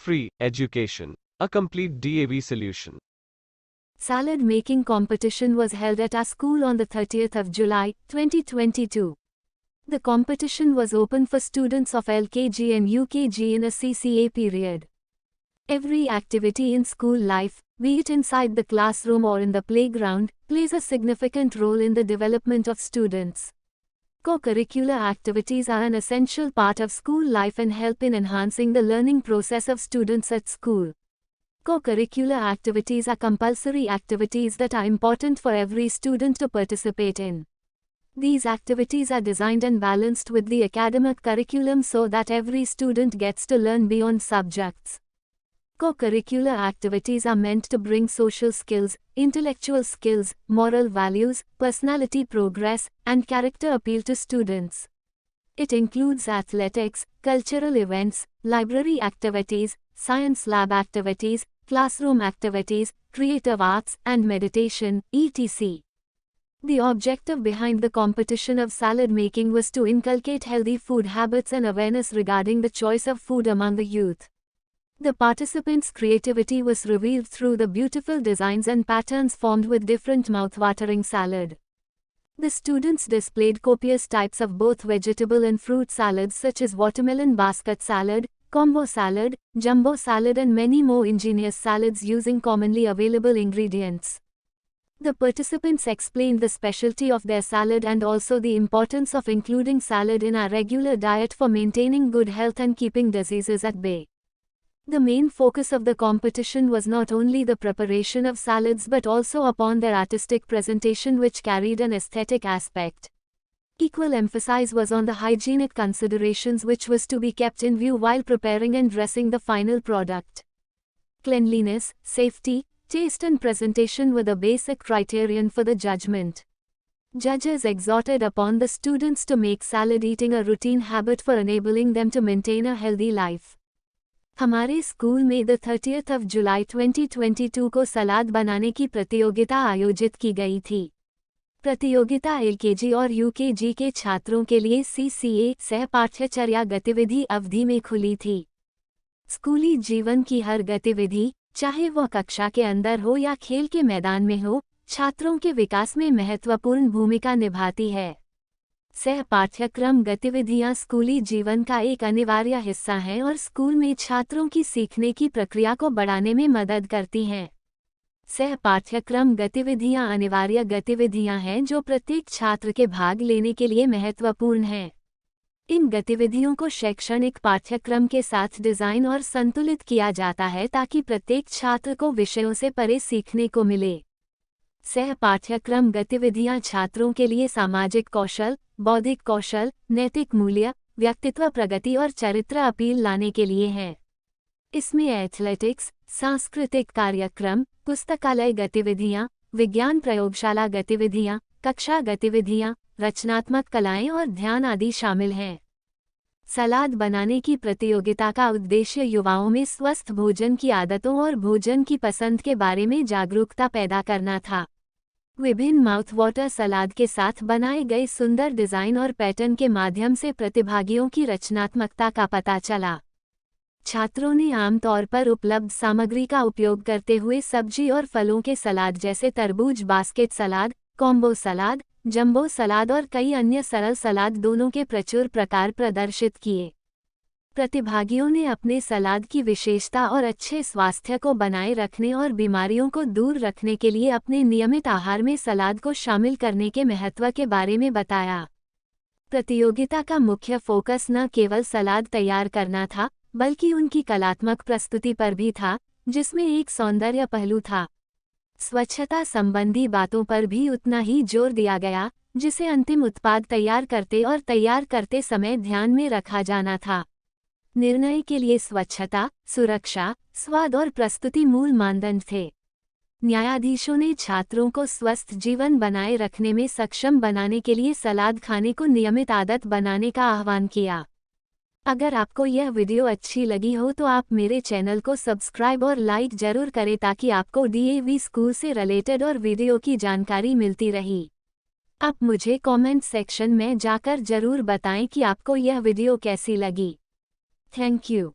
free education, a complete DAV solution. Salad making competition was held at our school on the 30th of July, 2022. The competition was open for students of LKG and UKG in a CCA period. Every activity in school life, be it inside the classroom or in the playground, plays a significant role in the development of students. Co-curricular activities are an essential part of school life and help in enhancing the learning process of students at school. Co-curricular activities are compulsory activities that are important for every student to participate in. These activities are designed and balanced with the academic curriculum so that every student gets to learn beyond subjects. Co-curricular activities are meant to bring social skills, intellectual skills, moral values, personality progress, and character appeal to students. It includes athletics, cultural events, library activities, science lab activities, classroom activities, creative arts, and meditation, etc. The objective behind the competition of salad making was to inculcate healthy food habits and awareness regarding the choice of food among the youth. The participants' creativity was revealed through the beautiful designs and patterns formed with different mouth-watering salad. The students displayed copious types of both vegetable and fruit salads such as watermelon basket salad, combo salad, jumbo salad and many more ingenious salads using commonly available ingredients. The participants explained the specialty of their salad and also the importance of including salad in our regular diet for maintaining good health and keeping diseases at bay. The main focus of the competition was not only the preparation of salads but also upon their artistic presentation, which carried an aesthetic aspect. Equal emphasis was on the hygienic considerations which was to be kept in view while preparing and dressing the final product. Cleanliness, safety, taste and presentation were the basic criterion for the judgment. Judges exhorted upon the students to make salad eating a routine habit for enabling them to maintain a healthy life. हमारे school में 30 जुलाई 2022 को सलाद बनाने की प्रतियोगिता आयोजित की गई थी। प्रतियोगिता एलकेजी और यूकेजी के छात्रों के लिए सीसीए सह पाठ्यचर्या गतिविधि अवधि में खुली थी। स्कूली जीवन की हर गतिविधि, चाहे वह कक्षा के अंदर हो या खेल के मैदान में हो, छात्रों के विकास में महत्वपूर्ण भूमिका निभाती है। सह पाठ्यक्रम गतिविधियां स्कूली जीवन का एक अनिवार्य हिस्सा हैं और स्कूल में छात्रों की सीखने की प्रक्रिया को बढ़ाने में मदद करती हैं। सह पाठ्यक्रम गतिविधियां अनिवार्य गतिविधियां हैं जो प्रत्येक छात्र के भाग लेने के लिए महत्वपूर्ण हैं। इन गतिविधियों को शैक्षणिक पाठ्यक्रम के साथ डिजाइन और संतुलित किया जाता है ताकि प्रत्येक छात्र को विषयों से परे सीखने को मिले। सह पाठ्यक्रम गतिविधियां छात्रों के लिए सामाजिक कौशल, बौद्धिक कौशल, नैतिक मूल्य, व्यक्तित्व प्रगति और चरित्र अपील लाने के लिए हैं। इसमें एथलेटिक्स, सांस्कृतिक कार्यक्रम, पुस्तकालय गतिविधियां, विज्ञान प्रयोगशाला गतिविधियां, कक्षा गतिविधियां, रचनात्मक कलाएं और ध्यान आदि शामिल हैं। सलाद बनाने की प्रतियोगिता का उद्देश्य युवाओं में स्वस्थ भोजन की आदतों और भोजन की पसंद के बारे में जागरूकता पैदा करना था। विभिन्न माउथवाटर सलाद के साथ बनाए गए सुंदर डिजाइन और पैटर्न के माध्यम से प्रतिभागियों की रचनात्मकता का पता चला। छात्रों ने आमतौर पर उपलब्ध सामग्री का उपयोग करते हुए सब्जी और फलों के सलाद जैसे तरबूज बास्केट सलाद, कॉम्बो सलाद, जंबो सलाद और कई अन्य सरल सलाद दोनों के प्रचुर प्रकार प्रदर्शित किए। प्रतिभागियों ने अपने सलाद की विशेषता और अच्छे स्वास्थ्य को बनाए रखने और बीमारियों को दूर रखने के लिए अपने नियमित आहार में सलाद को शामिल करने के महत्व के बारे में बताया। प्रतियोगिता का मुख्य फोकस न केवल सलाद तैयार करना था, बल्कि उनकी कलात्मक प्रस्तुति पर भी था, जिसमें एक सौंदर्य पहलू था। स्वच्छता संबंधी बातों पर भी उतना ही जोर दिया गया, जिसे अंतिम उत्पाद तैयार करते समय ध्यान में रखा जाना था। निर्णय के लिए स्वच्छता, सुरक्षा, स्वाद और प्रस्तुति मूल मानदंड थे। न्यायाधीशों ने छात्रों को स्वस्थ जीवन बनाए रखने में सक्षम बनाने के लिए सलाद खाने को नियमित आदत बनाने का आह्वान किया। अगर आपको यह वीडियो अच्छी लगी हो तो आप मेरे चैनल को सब्सक्राइब और लाइक जरूर करें ताकि आपको डीएवी स्कूल से रिलेटेड और वीडियो की जानकारी मिलती रही। आप मुझे कमेंट सेक्शन में जाकर जरूर बताएं कि आपको यह वीडियो कैसी लगी। Thank you.